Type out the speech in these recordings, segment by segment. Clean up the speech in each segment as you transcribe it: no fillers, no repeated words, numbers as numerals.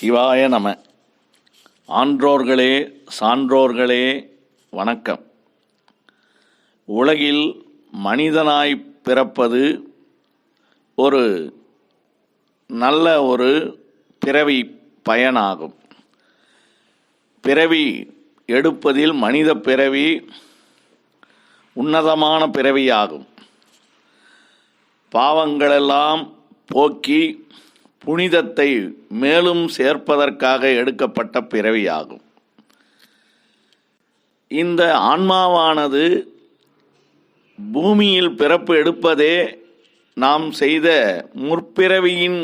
சிவாய நம. ஆன்றோர்களே சான்றோர்களே வணக்கம். உலகில் மனிதனாய் பிறப்பது ஒரு நல்ல ஒரு பிறவி பயனாகும். பிறவி எடுப்பதில் மனித பிறவி உன்னதமான பிறவியாகும். பாவங்களெல்லாம் போக்கி புனிதத்தை மேலும் சேர்ப்பதற்காக எடுக்கப்பட்ட பிறவியாகும். இந்த ஆன்மாவானது பூமியில் பிறப்பு எடுப்பதே நாம் செய்த முற்பிறவியின்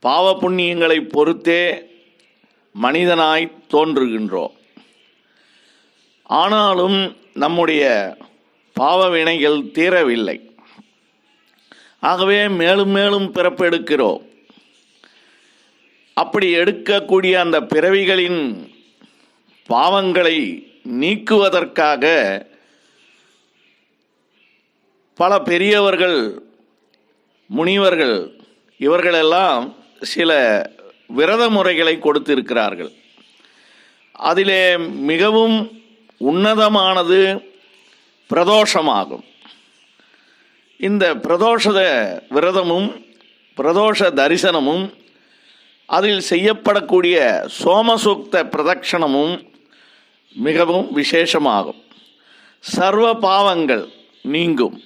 பாவ புண்ணியங்களை பொறுத்தே மனிதனாய் தோன்றுகின்றோம். ஆனாலும் நம்முடைய பாவ வினைகள் தீரவில்லை. ஆகவே மேலும் மேலும் பிறப்பு எடுக்கிறோம். அப்படி எடுக்கக்கூடிய அந்த பிறவிகளின் பாவங்களை நீக்குவதற்காக பல பெரியவர்கள், முனிவர்கள் இவர்களெல்லாம் சில விரத முறைகளை கொடுத்திருக்கிறார்கள். அதிலே மிகவும் உன்னதமானது பிரதோஷமாகும். இந்த பிரதோஷ விரதமும் பிரதோஷ தரிசனமும் அதில் செய்யப்படக்கூடிய சோமசூக்த பிரதட்சணமும் மிகவும் விசேஷமாகும். சர்வ பாவங்கள் நீங்கும்.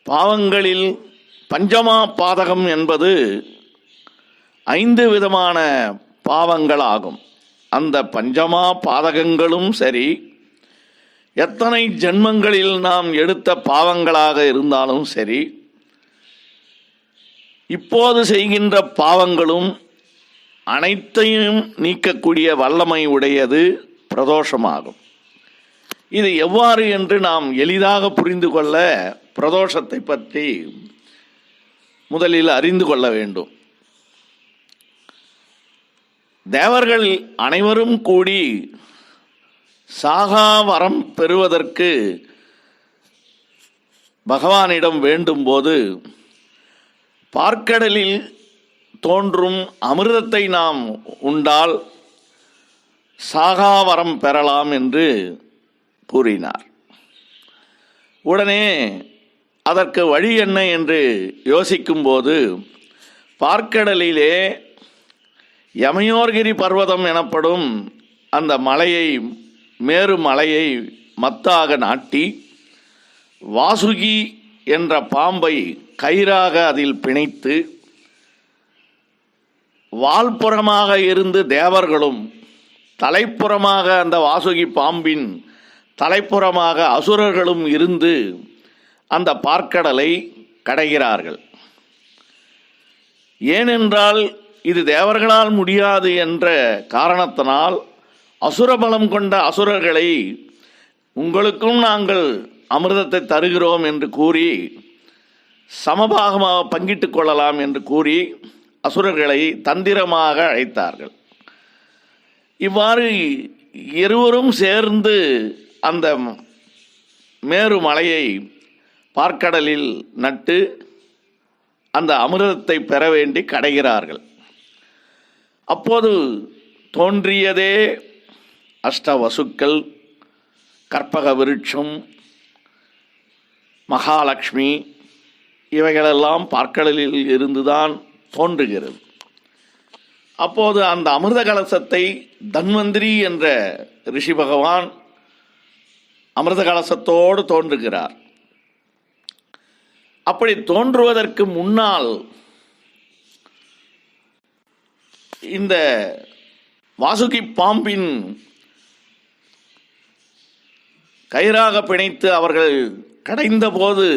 பாவங்களில் பஞ்சமா பாதகம் என்பது 5 விதமான பாவங்களாகும். அந்த பஞ்சமா பாதகங்களும் சரி, எத்தனை ஜென்மங்களில் நாம் எடுத்த பாவங்களாக இருந்தாலும் சரி, இப்போது செய்கின்ற பாவங்களும் அனைத்தையும் நீக்கக்கூடிய வல்லமை உடையது பிரதோஷமாகும். இது எவ்வாறு என்று நாம் எளிதாக புரிந்து கொள்ள பிரதோஷத்தை பற்றி முதலில் அறிந்து கொள்ள வேண்டும். தேவர்கள் அனைவரும் கூடி சாகா வரம் பெறுவதற்கு பகவானிடம் வேண்டும்போது பார்க்கடலில் தோன்றும் அமிர்தத்தை நாம் உண்டால் சாகா வரம் பெறலாம் என்று கூறினார். உடனே அதற்கு வழி என்ன என்று யோசிக்கும்போது பார்க்கடலிலே யமயோர்கிரி பர்வதம் எனப்படும் அந்த மலையை, மேரு மலையை மத்தாக நாட்டி வாசுகி என்ற பாம்பை கயிறாக அதில் பிணைத்து வால்புறமாக இருந்து தேவர்களும் தலைப்புறமாக அந்த வாசுகி பாம்பின் தலைப்புறமாக அசுரர்களும் இருந்து அந்த பார்க்கடலை கடைகிறார்கள். ஏனென்றால் இது தேவர்களால் முடியாது என்ற காரணத்தினால் அசுரபலம் கொண்ட அசுரர்களை உங்களுக்கும் நாங்கள் அமிர்தத்தை தருகிறோம் என்று கூறி சமபாகமாக பங்கிட்டுக் கொள்ளலாம் என்று கூறி அசுரர்களை தந்திரமாக அழைத்தார்கள். இவ்வாறு இருவரும் சேர்ந்து அந்த மேரு மலையை பார்க்கடலில் நட்டு அந்த அமிர்தத்தை பெற வேண்டி கடைகிறார்கள். அப்போது தோன்றியதே அஷ்டவசுக்கள், கற்பக விருட்சம், மகாலட்சுமி இவைகளெல்லாம் பார்க்கடலில் இருந்துதான் தோன்றுகிறது. அப்போது அந்த அமிர்த கலசத்தை தன்வந்திரி என்ற ரிஷி பகவான் அமிர்த கலசத்தோடு தோன்றுகிறார். அப்படி தோன்றுவதற்கு முன்னால் இந்த வாசுகி பாம்பின் கயிறாக பிணைத்து அவர்கள் கடைந்த போது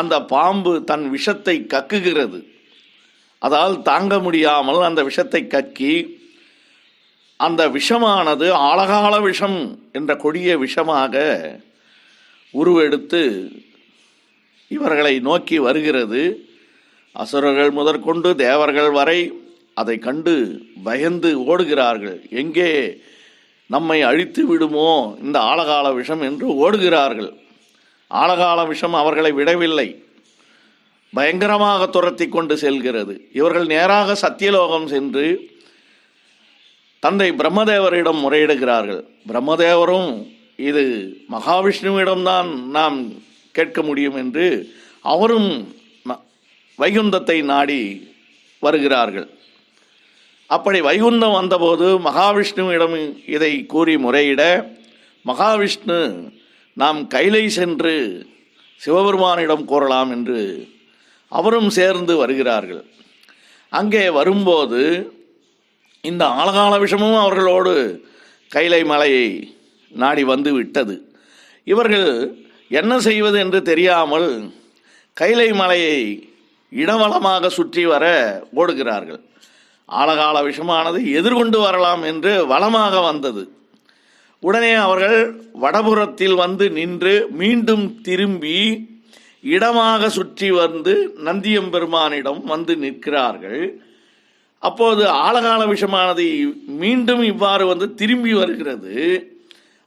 அந்த பாம்பு தன் விஷத்தை கக்குகிறது. அதால் தாங்க முடியாமல் அந்த விஷத்தை கக்கி அந்த விஷமானது ஆழகால விஷம் என்ற கொடிய விஷமாக உருவெடுத்து இவர்களை நோக்கி வருகிறது. அசுரர்கள் முதற்கொண்டு தேவர்கள் வரை அதை கண்டு பயந்து ஓடுகிறார்கள். எங்கே நம்மை அழித்து விடுமோ இந்த ஆழகால விஷம் என்று ஓடுகிறார்கள். ஆழகால விஷம் அவர்களை விடவில்லை. பயங்கரமாக துரத்தி கொண்டு செல்கிறது. இவர்கள் நேராக சத்தியலோகம் சென்று தந்தை பிரம்மதேவரிடம் முறையிடுகிறார்கள். பிரம்மதேவரும் இது மகாவிஷ்ணுவிடம்தான் நாம் கேட்க முடியும் என்று அவரும் வைகுந்தத்தை நாடி வருகிறார்கள். அப்படி வைகுந்தம் வந்தபோது மகாவிஷ்ணுவிடம் இதை கூறி முறையிட, மகாவிஷ்ணு நாம் கைலை சென்று சிவபெருமானிடம் கூறலாம் என்று அவரும் சேர்ந்து வருகிறார்கள். அங்கே வரும்போது இந்த ஆலகால விஷமும் அவர்களோடு கைலை மலையை நாடி வந்து விட்டது. இவர்கள் என்ன செய்வது என்று தெரியாமல் கைலை மலையை இடவளமாக சுற்றி வர ஓடுகிறார்கள். ஆலகால விஷமானது எதிர்கொண்டு வரலாம் என்று வளமாக வந்தது. உடனே அவர்கள் வடபுறத்தில் வந்து நின்று மீண்டும் திரும்பி இடமாக சுற்றி வந்து நந்தியம்பெருமானிடம் வந்து நிற்கிறார்கள். அப்போது ஆலகால விஷமானது மீண்டும் இவ்வாறு வந்து திரும்பி வருகிறது.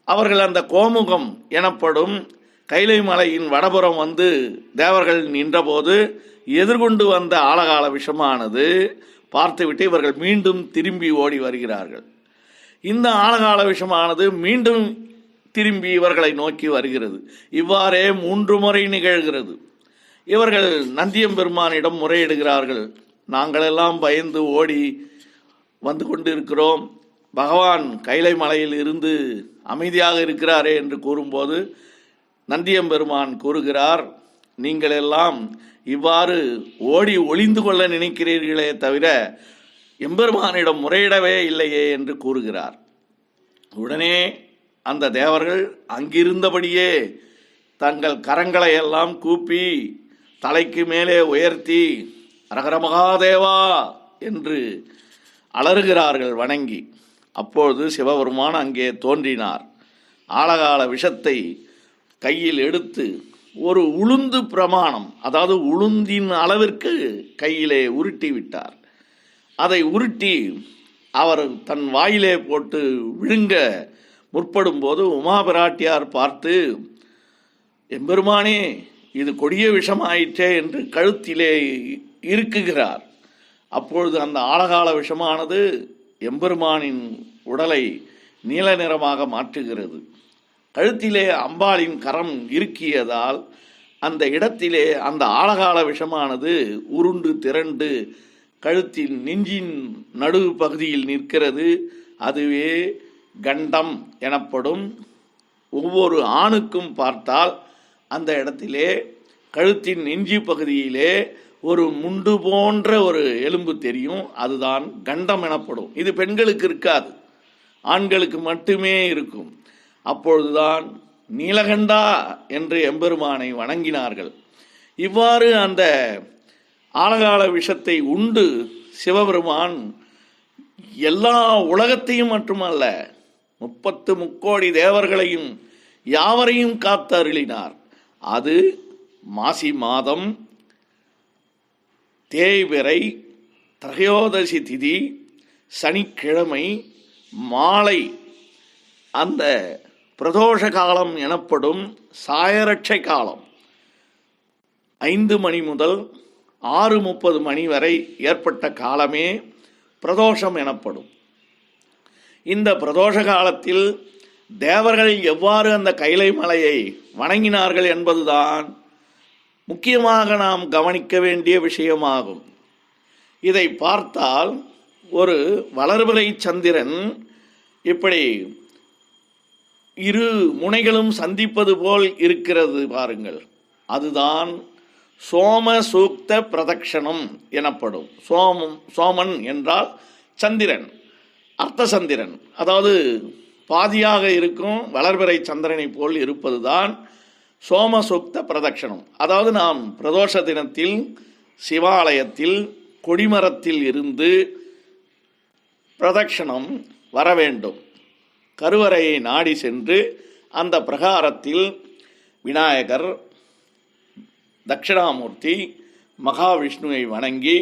அவர்கள் அந்த கோமுகம் எனப்படும் கைலை மலையின் வடபுறம் வந்து தேவர்கள் நின்றபோது எதிர்கொண்டு வந்த ஆலகால விஷமானது பார்த்துவிட்டு இவர்கள் மீண்டும் திரும்பி ஓடி வருகிறார்கள். இந்த ஆலகால விஷமானது மீண்டும் திரும்பி இவர்களை நோக்கி வருகிறது. இவ்வாறே 3 முறை நிகழ்கிறது. இவர்கள் நந்தியம்பெருமானிடம் முறையிடுகிறார்கள். நாங்களெல்லாம் பயந்து ஓடி வந்து கொண்டிருக்கிறோம், பகவான் கைலை மலையில் இருந்து அமைதியாக இருக்கிறாரே என்று கூறும்போது நந்தியம்பெருமான் கூறுகிறார், நீங்களெல்லாம் இவ்வாறு ஓடி ஒளிந்து கொள்ள நினைக்கிறீர்களே தவிர எம்பெருமானிடம் முறையிடவே இல்லையே என்று கூறுகிறார். உடனே அந்த தேவர்கள் அங்கிருந்தபடியே தங்கள் கரங்களை எல்லாம் கூப்பி தலைக்கு மேலே உயர்த்தி அரகர மகாதேவா என்று அலறுகிறார்கள் வணங்கி. அப்பொழுது சிவபெருமான் அங்கே தோன்றினார். ஆலகால விஷத்தை கையில் எடுத்து ஒரு உளுந்து பிரமாணம், அதாவது உளுந்தின் அளவிற்கு கையிலே உருட்டி விட்டார். அதை உருட்டி அவர் தன் வாயிலே போட்டு விழுங்க முற்படும் போது உமா பிராட்டியார் பார்த்து, எம்பெருமானே இது கொடிய விஷமாயிற்றே என்று கழுத்திலே இருக்குகிறார். அப்பொழுது அந்த ஆலகால விஷமானது எம்பெருமானின் உடலை நீல நிறமாக மாற்றுகிறது. கழுத்திலே அம்பாளின் கரம் இருக்கியதால் அந்த இடத்திலே அந்த ஆலகால விஷமானது உருண்டு திரண்டு கழுத்தின் நெஞ்சின் நடு பகுதியில் நிற்கிறது. அதுவே கண்டம் எனப்படும். ஒவ்வொரு ஆணுக்கும் பார்த்தால் அந்த இடத்திலே கழுத்தின் நெஞ்சி பகுதியிலே ஒரு முண்டு போன்ற ஒரு எலும்பு தெரியும். அதுதான் கண்டம் எனப்படும். இது பெண்களுக்கு இருக்காது, ஆண்களுக்கு மட்டுமே இருக்கும். அப்பொழுதுதான் நீலகண்டா என்று எம்பெருமானை வணங்கினார்கள். இவ்வாறு அந்த ஆலகால விஷத்தை உண்டு சிவபெருமான் எல்லா உலகத்தையும் மட்டுமல்ல 33 தேவர்களையும் யாவரையும் காத்து அருளினார். அது மாசி மாதம் தேய்பிறை திரையோதசி திதி சனிக்கிழமை மாலை அந்த பிரதோஷ காலம் எனப்படும் சாயரட்சை காலம் 5 மணி முதல் 6:30 மணி வரை ஏற்பட்ட காலமே பிரதோஷம் எனப்படும். இந்த பிரதோஷ காலத்தில் தேவர்கள் எவ்வாறு அந்த கைலை மலையை வணங்கினார்கள் என்பதுதான் முக்கியமாக நாம் கவனிக்க வேண்டிய விஷயமாகும். இதை பார்த்தால் ஒரு வளர்பிறை சந்திரன் இப்படி இரு முனைகளும் சந்திப்பது போல் இருக்கிறது பாருங்கள். அதுதான் சோம சூக்த பிரதக்ஷணம் எனப்படும். சோமன் என்றால் சந்திரன், அர்த்த சந்திரன், அதாவது பாதியாக இருக்கும் வளர்பிறை சந்திரனை போல் இருப்பதுதான் சோமசூக்த பிரதக்ஷணம். அதாவது நாம் பிரதோஷ தினத்தில் சிவாலயத்தில் கொடிமரத்தில் இருந்து பிரதக்ஷணம் வர வேண்டும். கருவறையை நாடி சென்று அந்த பிரகாரத்தில் விநாயகர், தட்சிணாமூர்த்தி, மகாவிஷ்ணுவை வணங்கி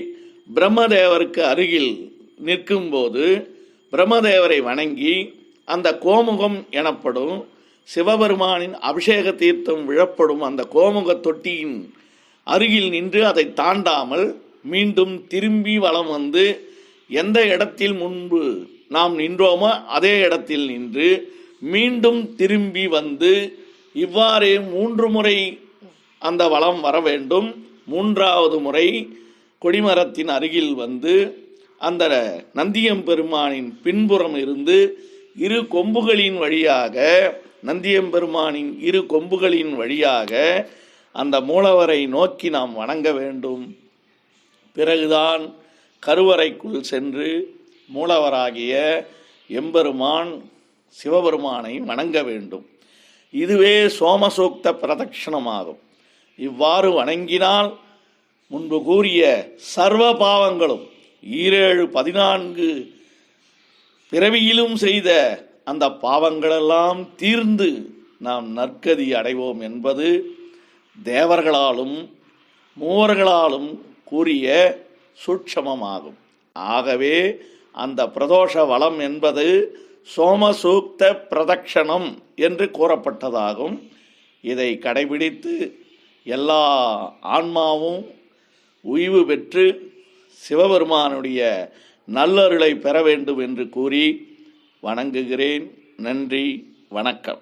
பிரம்மதேவருக்கு அருகில் நிற்கும்போது பிரம்மதேவரை வணங்கி அந்த கோமுகம் எனப்படும் சிவபெருமானின் அபிஷேக தீர்த்தம் விழப்படும் அந்த கோமுக தொட்டியின் அருகில் நின்று அதை தாண்டாமல் மீண்டும் திரும்பி வலம் வந்து எந்த இடத்தில் முன்பு நாம் நின்றோமோ அதே இடத்தில் நின்று மீண்டும் திரும்பி வந்து இவ்வாறே 3 முறை அந்த வலம் வர வேண்டும். 3வது முறை கொடிமரத்தின் அருகில் வந்து அந்த நந்தியம்பெருமானின் பின்புறம் இருந்து இரு கொம்புகளின் வழியாக நந்தியம்பெருமானின் இரு கொம்புகளின் வழியாக அந்த மூலவரை நோக்கி நாம் வணங்க வேண்டும். பிறகுதான் கருவறைக்குள் சென்று மூலவராகிய எம்பெருமான் சிவபெருமானை வணங்க வேண்டும். இதுவே சோமசூக்த பிரதட்சணமாகும். இவ்வாறு வணங்கினால் முன்பு கூறிய சர்வ பாவங்களும் 14 பிறவியிலும் செய்த அந்த பாவங்களெல்லாம் தீர்ந்து நாம் நற்கதி அடைவோம் என்பது தேவர்களாலும் மூவர்களாலும் கூறிய சூட்சமமாகும். ஆகவே அந்த பிரதோஷ வலம் என்பது சோமசூக்த பிரதட்சணம் என்று கூறப்பட்டதாகும். இதை கடைபிடித்து எல்லா ஆன்மாவும் உய்வு பெற்று சிவபெருமானுடைய நல்லருளை பெற வேண்டும் என்று கூறி வணங்குகிறேன். நன்றி, வணக்கம்.